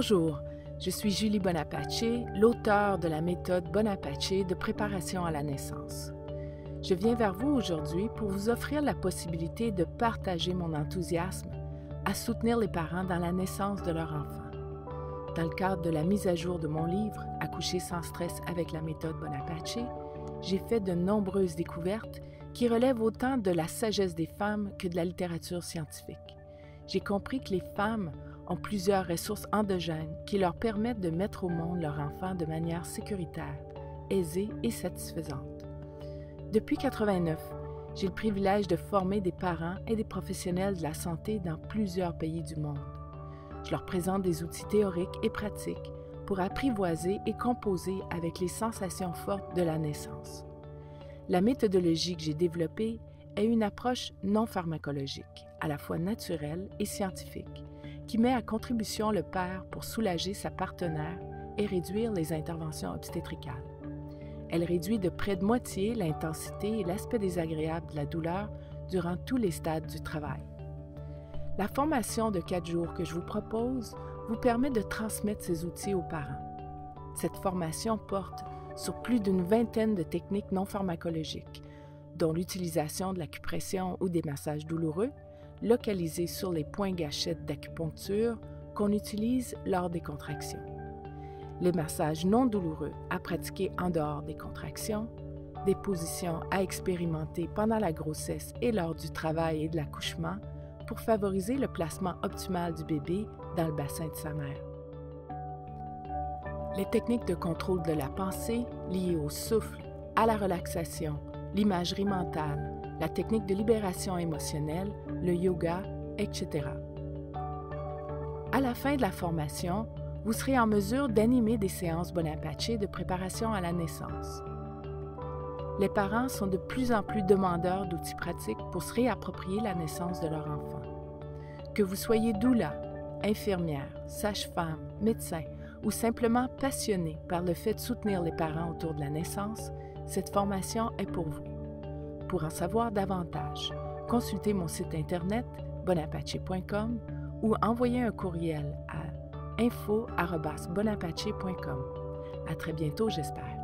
Bonjour, je suis Julie Bonapace, l'auteure de la méthode Bonapace de préparation à la naissance. Je viens vers vous aujourd'hui pour vous offrir la possibilité de partager mon enthousiasme à soutenir les parents dans la naissance de leur enfant. Dans le cadre de la mise à jour de mon livre « Accoucher sans stress avec la méthode Bonapace », j'ai fait de nombreuses découvertes qui relèvent autant de la sagesse des femmes que de la littérature scientifique. J'ai compris que les femmes ont plusieurs ressources endogènes qui leur permettent de mettre au monde leur enfant de manière sécuritaire, aisée et satisfaisante. Depuis 1989, j'ai le privilège de former des parents et des professionnels de la santé dans plusieurs pays du monde. Je leur présente des outils théoriques et pratiques pour apprivoiser et composer avec les sensations fortes de la naissance. La méthodologie que j'ai développée est une approche non pharmacologique, à la fois naturelle et scientifique, qui met à contribution le père pour soulager sa partenaire et réduire les interventions obstétricales. Elle réduit de près de moitié l'intensité et l'aspect désagréable de la douleur durant tous les stades du travail. La formation de 4 jours que je vous propose vous permet de transmettre ces outils aux parents. Cette formation porte sur plus d'une vingtaine de techniques non pharmacologiques, dont l'utilisation de l'acupression ou des massages douloureux, localisés sur les points gâchettes d'acupuncture qu'on utilise lors des contractions. Les massages non douloureux à pratiquer en dehors des contractions, des positions à expérimenter pendant la grossesse et lors du travail et de l'accouchement pour favoriser le placement optimal du bébé dans le bassin de sa mère. Les techniques de contrôle de la pensée liées au souffle, à la relaxation, l'imagerie mentale, la technique de libération émotionnelle, le yoga, etc. À la fin de la formation, vous serez en mesure d'animer des séances Bonapace de préparation à la naissance. Les parents sont de plus en plus demandeurs d'outils pratiques pour se réapproprier la naissance de leur enfant. Que vous soyez doula, infirmière, sage-femme, médecin ou simplement passionné par le fait de soutenir les parents autour de la naissance, cette formation est pour vous. Pour en savoir davantage, consultez mon site internet bonapace.com ou envoyez un courriel à info@bonapace.com. À très bientôt, j'espère.